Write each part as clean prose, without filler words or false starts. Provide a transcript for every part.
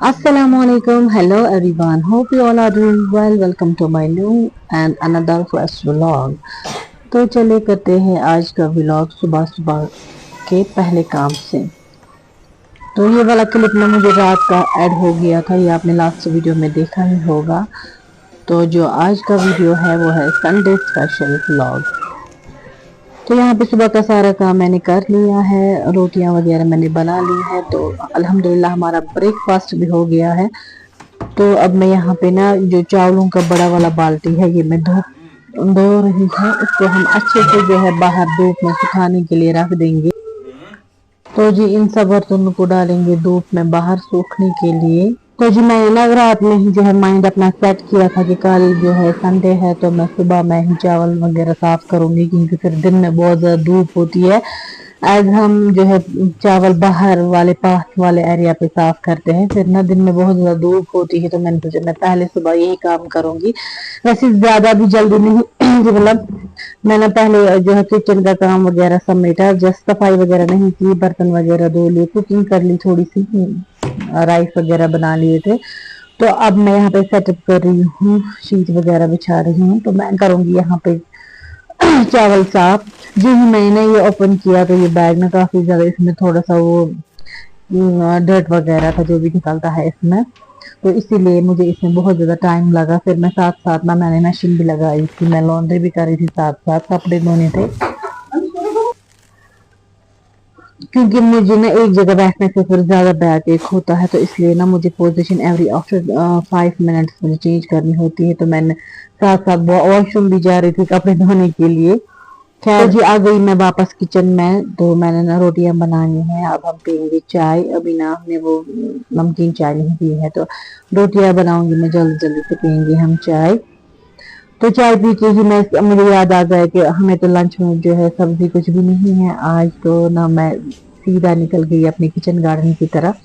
Assalamualaikum. Hello everyone. Hope you all are doing well. Welcome to my new and another fresh vlog. तो चले करते हैं आज का व्लॉग सुबह सुबह के पहले काम से। तो ये वाला क्लिप ना मुझे रात का ऐड हो गया था, ये आपने लास्ट वीडियो में देखा ही होगा। तो जो आज का वीडियो है वो है संडे स्पेशल व्लॉग। तो यहाँ पे सुबह का सारा काम मैंने कर लिया है, रोटियां वगैरह मैंने बना ली है। तो अल्हम्दुलिल्लाह हमारा ब्रेकफास्ट भी हो गया है। तो अब मैं यहाँ पे ना जो चावलों का बड़ा वाला बाल्टी है ये मैं धो रही हूँ। इसको हम अच्छे से जो है बाहर धूप में सुखाने के लिए रख देंगे। तो जी इन सब बर्तनों को डालेंगे धूप में बाहर सूखने के लिए। तो जी मैंने ना रात में ही जो है माइंड अपना सेट किया था कि कल जो है संडे है तो मैं सुबह में ही चावल वगैरह साफ करूंगी, क्योंकि फिर दिन में बहुत ज्यादा धूप होती है। आज हम जो है चावल बाहर वाले पास वाले एरिया पे साफ करते हैं, फिर ना दिन में बहुत ज्यादा धूप होती है। तो मैंने सोचा मैं पहले सुबह यही काम करूंगी। वैसे ज्यादा भी जल्दी नहीं मतलब मैंने पहले जो है किचन का काम वगैरह समेटा, जस्ट सफाई वगैरह नहीं की, बर्तन वगैरह धो लिए, कुकिंग कर ली, थोड़ी सी राइस वगैरह बना लिए थे। तो अब मैं यहाँ पे सेटअप कर रही हूँ, शीट वगैरह बिछा रही हूँ। तो मैं करूंगी यहाँ पे चावल साफ। जी मैंने ये ओपन किया तो ये बैग ना काफी ज्यादा इसमें थोड़ा सा वो डर्ट वगैरह था जो भी निकलता है इसमें, तो इसीलिए मुझे इसमें बहुत ज्यादा टाइम लगा। फिर मैं साथ साथ ना मैंने मशीन भी लगाई थी, मैं लॉन्ड्री भी कर रही थी, साथ साथ कपड़े धोने थे। क्योंकि मुझे ना एक जगह बैठने से फिर ज्यादा बैक एक होता है, तो इसलिए ना मुझे पोजीशन एवरी आफ्टर 5 मिनट्स मुझे चेंज करनी होती है। तो मैंने साथ साथ वॉशरूम भी जा रही थी कपड़े धोने के लिए। खैर जी आ गई मैं वापस किचन में। तो मैंने ना रोटियां बनाई हैं, अब हम पियेंगे चाय। अभी ना हमने वो नमकीन चाय नहीं पी है, तो रोटियां बनाऊंगी मैं, जल्दी जल्दी से पियेंगे हम चाय। तो चाय पी के ही मैं मुझे याद आ गया कि हमें तो लंच में जो है सब्जी कुछ भी नहीं है आज। तो ना मैं सीधा निकल गई अपने किचन गार्डन की तरफ।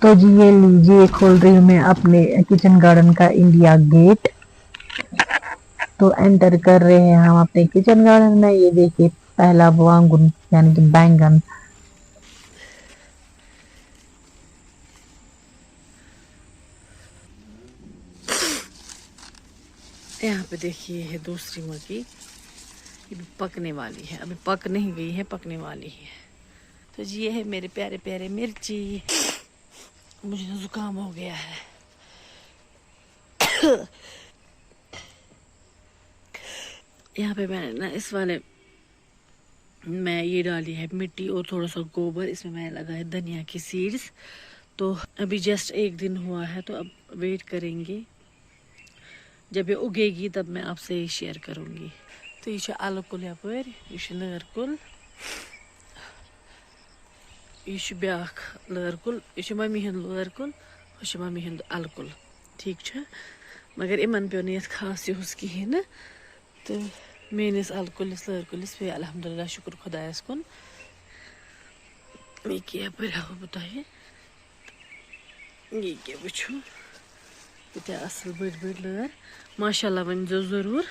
तो जी ये लीजिए, खोल रही हूँ मैं अपने किचन गार्डन का इंडिया गेट। तो एंटर कर रहे हैं हम अपने किचन गार्डन में। ये देखिए पहला वांगुन यानी कि बैंगन। यहाँ पे देखिए है दूसरी मक्की, ये भी पकने वाली है, अभी पक नहीं गई है, पकने वाली है। तो जी ये है मेरे प्यारे प्यारे मिर्ची। मुझे ना जुकाम हो गया है। यहाँ पे मैंने ना इस वाले मैं ये डाली है मिट्टी और थोड़ा सा गोबर, इसमें मैंने लगा है धनिया की सीड्स। तो अभी जस्ट एक दिन हुआ है, तो अब वेट करेंगे जब ये उगेगी तब मैं आपसे ये शेयर करूँगी। तो ये अलग कुल यपर, ये लर कुल, यह ब्याख लर कुल, यह मम्मी हंद लर कुल, यह मम्मी हंद अल कुल। ठीक है, मगर इन पे ये खास यूस कहें। तो मेस अल कुलिस लर कुलिस पे अल्हम्दुलिल्लाह शुक्र खुदायस कुन। ये क्या हाव बह तुह, ये क्या वो ये असल बड़ बड़ लर, माशाल्लाह वन जो जरूर।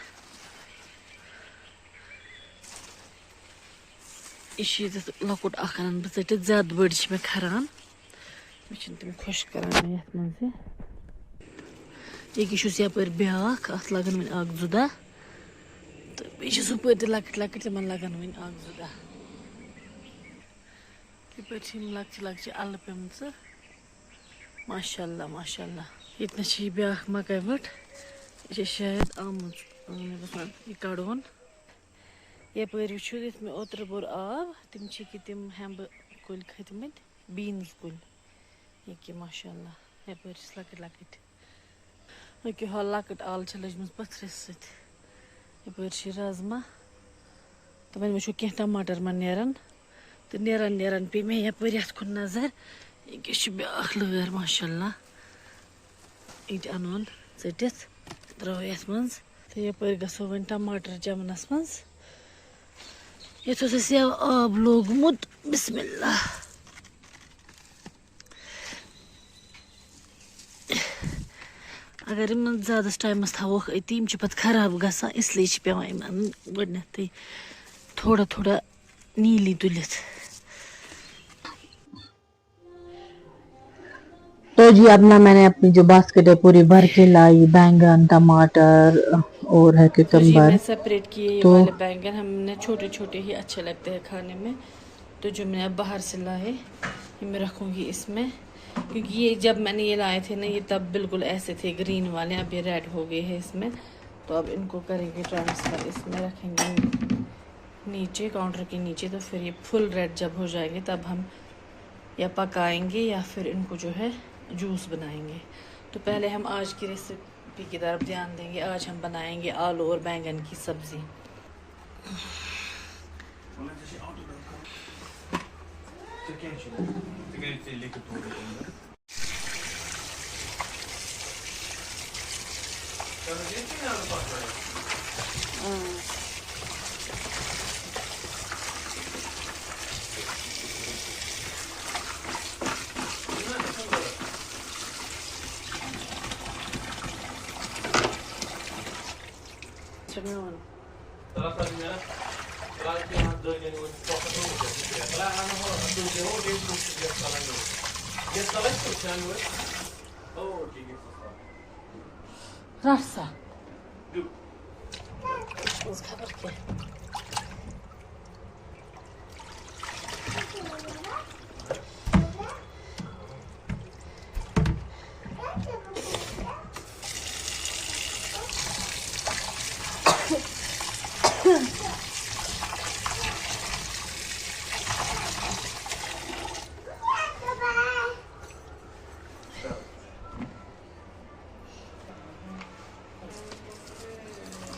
यह लकुट अन बह टित ज्यादा बड़ मे खरान, मे तम खुश करान ये मज। ये यपर ब्याख अत लगन वन अख जु दह, तो बेपर त लकट लकट तिमन लगन वन अख जु दह। यपर लक्च लक्च अल पेमच, माशाल्लाह माशाल्लाह। इतना ब्याख मकई वट, यह शायद आमुज यह कड़ोन। यपर मे ओतर बोर आब तम तम हेम्ब कुल खतमत, बीन्स कुल। ये माशाल्लाह यपर लकट लकट ये हा लकट आल लजम पथरस सत। यपर राजमा, तो वो वो कह टमाटर मन नेरान, तो नेरान नेरान पे मे यपर ये कुन नजर। ये ब्याख लर माशाल्लाह, ये अनोन टित त्रो ये मज। तो यपर गो वन टमाटर जमनस मज। ये आब लोगमुत बिस्मिल्लाह। اگر یمن زیادس ٹائمس تھاوکھ أتی یِم چھِ پتہٕ خراب گژھان اسلیے چھِ پیٚوان یِمن گۄڈنٮ۪تھٕے تھوڑا تھوڑا نیٖلی تُلِتھ. تو جی اپنا میں نے اپنی جو باسکٹ ہے پوری بھر کے لائی بینگن ٹماٹر اور ہے تو جی ککمبر. میں سپریٹ کیے یہ تو والے بینگن ہم نے چھوٹے چھوٹے ہی اچھے لگتے ہیں کھانے میں. تو جو میں نے اب باہر سے لائے یہ میں رکھوں گی اس میں کیونکہ یہ جب میں نے یہ لائے تھے نا یہ تب بالکل ایسے تھے گرین والے. اب یہ ریڈ ہو گئے ہیں اس میں تو اب ان کو کریں گے ٹرانسفر اس میں رکھیں گے نیچے کاؤنٹر کے نیچے. تو پھر یہ فل ریڈ جب ہو جائیں گے تب ہم یا پکائیں گے یا پھر ان کو جو ہے جوس بنائیں گے. تو پہلے ہم آج کی ریسیپی کی طرف دھیان دیں گے. آج ہم بنائیں گے آلو اور بینگن کی سبزی. راسا خبر کیا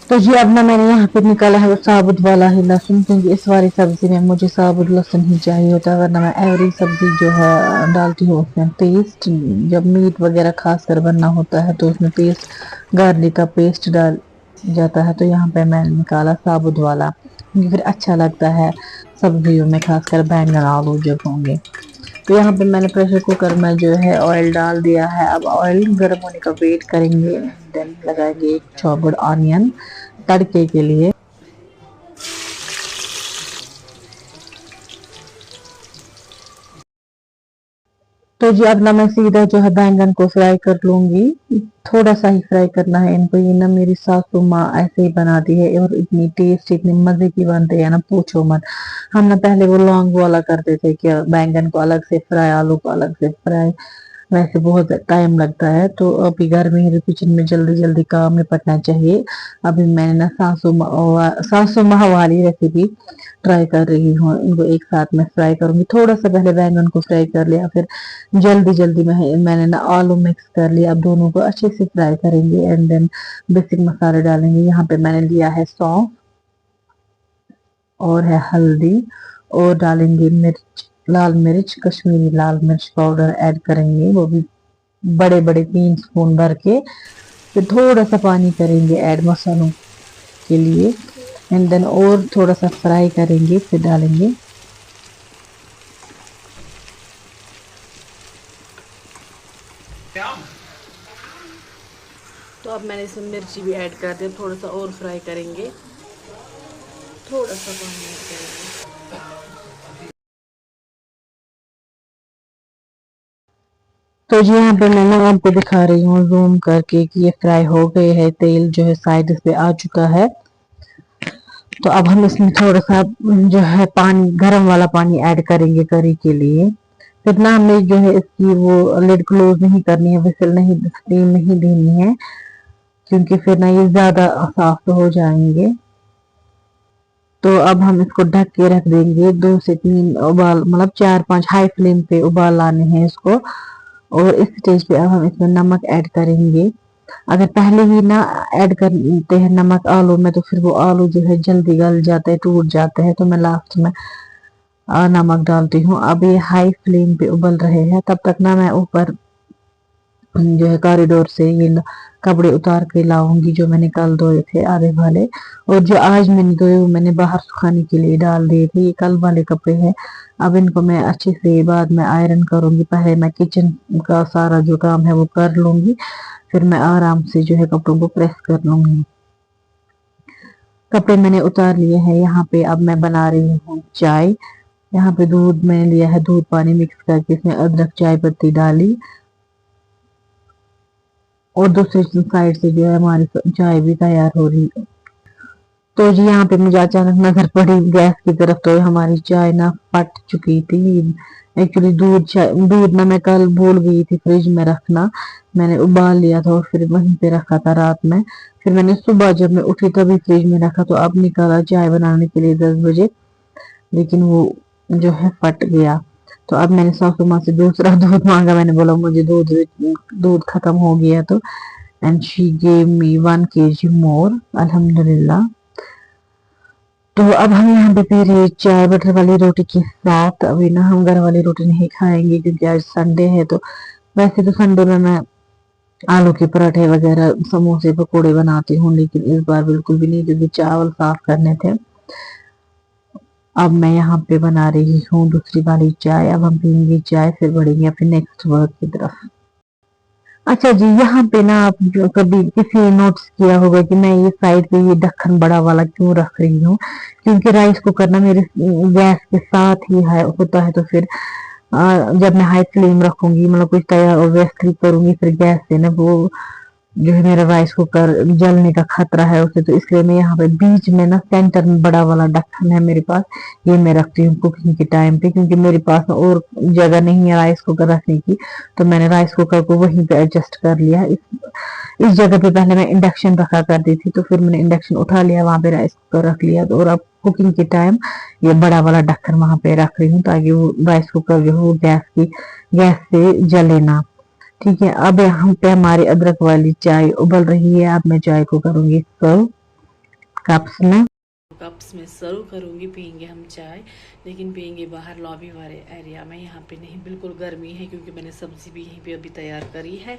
تو جی اب میں نے یہاں پہ نکالا ہے وہ ثابت والا ہی لہسن کیونکہ اس والی سبزی میں مجھے ثابت لہسن ہی چاہیے ہوتا ہے ورنہ میں ایوری سبزی جو ہے ڈالتی ہوں اس میں پیسٹ. جب میٹ وغیرہ خاص کر بننا ہوتا ہے تو اس میں پیسٹ گارلک کا پیسٹ ڈال جاتا ہے. تو یہاں پہ میں نے نکالا ثابت والا کیونکہ پھر اچھا لگتا ہے سبزیوں میں خاص کر بینگن آلو جب ہوں گے. تو یہاں پہ میں نے پریشر کوکر میں جو ہے آئل ڈال دیا ہے. اب آئل گرم ہونے کا ویٹ کریں گے دین لگائیں گے ایک چاپڈ آنین تڑکے کے لیے. تو جی اب میں سیدھا جو ہے بینگن کو فرائی کر لوں گی. تھوڑا سا ہی فرائی کرنا ہے ان کو. یہ نا میری ساسو ماں ایسے ہی بناتی ہے اور اتنی ٹیسٹ اتنی مزے کی بنتی ہے نا پوچھو مت. ہم نے پہلے وہ لونگ والا کرتے تھے کہ بینگن کو الگ سے فرائی آلو کو الگ سے فرائی ویسے بہت ٹائم لگتا ہے. تو ابھی گھر میں ہی کچن میں جلدی جلدی کام نپٹنا چاہیے. ابھی میں نے نا ساسو ماں والی ریسیپی ٹرائی کر رہی ہوں. ان کو ایک ساتھ میں فرائی کروں گی. تھوڑا سا پہلے بینگن کو فرائی کر لیا پھر جلدی جلدی میں نے نا آلو مکس کر لیا. اب دونوں کو اچھے سے فرائی کریں گے اینڈ دین بیسک مسالے ڈالیں گے. یہاں پہ میں نے لیا ہے سونف اور ہے ہلدی اور ڈالیں گے مرچ لال مرچ کشمیری لال مرچ پاؤڈر ایڈ کریں گے وہ بھی بڑے بڑے 3 اسپون بھر کے. پھر تھوڑا سا پانی کریں گے ایڈ مسالوں کے لیے اینڈ دین اور تھوڑا سا فرائی کریں گے پھر ڈالیں گے تو اب میں نے اس میں مرچی بھی ایڈ کر دیا. تھوڑا سا اور فرائی کریں گے. تھوڑا سا پانی ایڈ کریں گے. تو جی یہاں پہ میں نے آپ کو دکھا رہی ہوں زوم کر کے کہ یہ فرائی ہو گئے ہے. تیل جو ہے سائڈ پہ آ چکا ہے. تو اب ہم اس میں تھوڑا سا جو ہے پانی گرم والا پانی ایڈ کریں گے کری کے لیے. پھر نہ ہمیں جو ہے اس کی وہ لڈ کلوز نہیں کرنی ہے وسل نہیں اسٹیم نہیں دینی ہے کیونکہ پھر نہ یہ زیادہ سافٹ ہو جائیں گے. تو اب ہم اس کو ڈھک کے رکھ دیں گے 2 سے 3 ابال مطلب 4-5 ہائی فلیم پہ ابال لانے ہیں اس کو. اور اس سٹیج پہ اب ہم اس میں نمک ایڈ کریں گے. اگر پہلے ہی نہ ایڈ کرتے ہیں نمک آلو میں تو پھر وہ آلو جو ہے جلدی گل جاتا ہے ٹوٹ جاتا ہے. تو میں لاسٹ میں نمک ڈالتی ہوں. اب یہ ہائی فلیم پہ ابل رہے ہیں تب تک نہ میں اوپر جو ہے کوریڈور سے یہ کپڑے اتار کے لاؤں گی جو میں نے کل دھوئے تھے آدھے والے. اور جو آج میں نے دھوئے وہ میں نے باہر سکھانے کے لیے ڈال دیے تھے. یہ کل والے کپڑے ہیں अब इनको मैं अच्छे से बाद में आयरन करूंगी। पहले मैं किचन का सारा जो काम है वो कर लूंगी, फिर मैं आराम से जो है कपड़ों को प्रेस कर लूंगी। कपड़े मैंने उतार लिए हैं। यहाँ पे अब मैं बना रही हूँ चाय। यहाँ पे दूध मैंने लिया है, दूध पानी मिक्स करके इसमें अदरक चाय पत्ती डाली, और दूसरी साइड से जो है हमारी चाय भी तैयार हो रही है। तो जी यहाँ पे मुझे अचानक नजर पड़ी गैस की तरफ, तो हमारी चाय ना फट चुकी थी। एक्चुअली दूध ना मैं कल भूल गई थी फ्रिज में रखना, मैंने उबाल लिया था और फिर वहीं पे रखा था रात में। फिर मैंने सुबह जब मैं उठी तभी फ्रिज में रखा, तो अब निकाला चाय बनाने के लिए 10 बजे, लेकिन वो जो है फट गया। तो अब मैंने सासू माँ से दूसरा दूध मांगा। मैंने बोला मुझे दूध खत्म हो गया, तो and she gave me 1 kg मोर, अल्हम्दुलिल्लाह। तो अब हम यहाँ पे पी रहे चाय बटर वाली रोटी के साथ। अभी ना हम घर वाली रोटी नहीं खाएंगे क्योंकि आज संडे है। तो वैसे तो संडे में मैं आलू के पराठे वगैरह समोसे पकोड़े बनाती हूँ, लेकिन इस बार बिल्कुल भी नहीं क्योंकि चावल साफ करने थे। अब मैं यहाँ पे बना रही हूँ दूसरी वाली चाय। अब हम पीएंगे चाय, फिर बढ़ेंगे अपने नेक्स्ट वर्क की तरफ। अच्छा जी, यहाँ पे ना आप जो कभी किसी ने नोटिस किया होगा कि मैं ये साइड पे ये ढक्कन बड़ा वाला क्यों रख रही हूँ, क्योंकि राइस कुकर ना मेरे गैस के साथ ही है होता है। तो फिर जब मैं हाई फ्लेम रखूंगी, मतलब कुछ तैयार ऑब्वियसली करूंगी, फिर गैस से ना वो जो है मेरा राइस कुकर जलने का खतरा है उसे। तो इसलिए मैं यहाँ पे बीच में ना सेंटर में बड़ा वाला ढक्कन है मेरे पास, ये मैं रखती हूँ कुकिंग के टाइम पे, क्योंकि मेरे पास और जगह नहीं है राइस कुकर रखने की। तो मैंने राइस कुकर को वहीं पे एडजस्ट कर लिया। इस जगह पे पहले मैं इंडक्शन रखा करती थी, तो फिर मैंने इंडक्शन उठा लिया, वहां पे राइस कुकर रख लिया। तो और अब कुकिंग के टाइम ये बड़ा वाला ढक्कन वहां पे रख रही हूँ, ताकि वो राइस कुकर जो है वो गैस से जले ना। ठीक है, अब यहाँ पे हमारी अदरक वाली चाय उबल रही है। अब मैं चाय को करूंगी सर्व कप्स में सर्व करूंगी। पियेंगे हम चाय, लेकिन पियेंगे बाहर लॉबी वाले एरिया में। यहाँ पे नहीं, बिल्कुल गर्मी है क्योंकि मैंने सब्जी भी यहीं पे अभी तैयार करी है।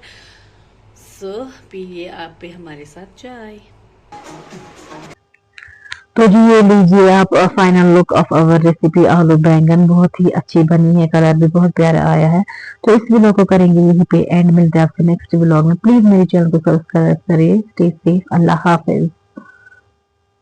सो पिए आप भी हमारे साथ चाय। तो जी ये लीजिए आप final look of our recipe aloo baingan. बहुत ही अच्छी बनी है, कलर भी बहुत प्यारा आया है। तो इस व्लॉग को करेंगे यहीं पे एंड। मिलते हैं आपसे नेक्स्ट व्लॉग में। प्लीज मेरे चैनल को सब्सक्राइब करिए। स्टे सेफ, अल्लाह हाफिज।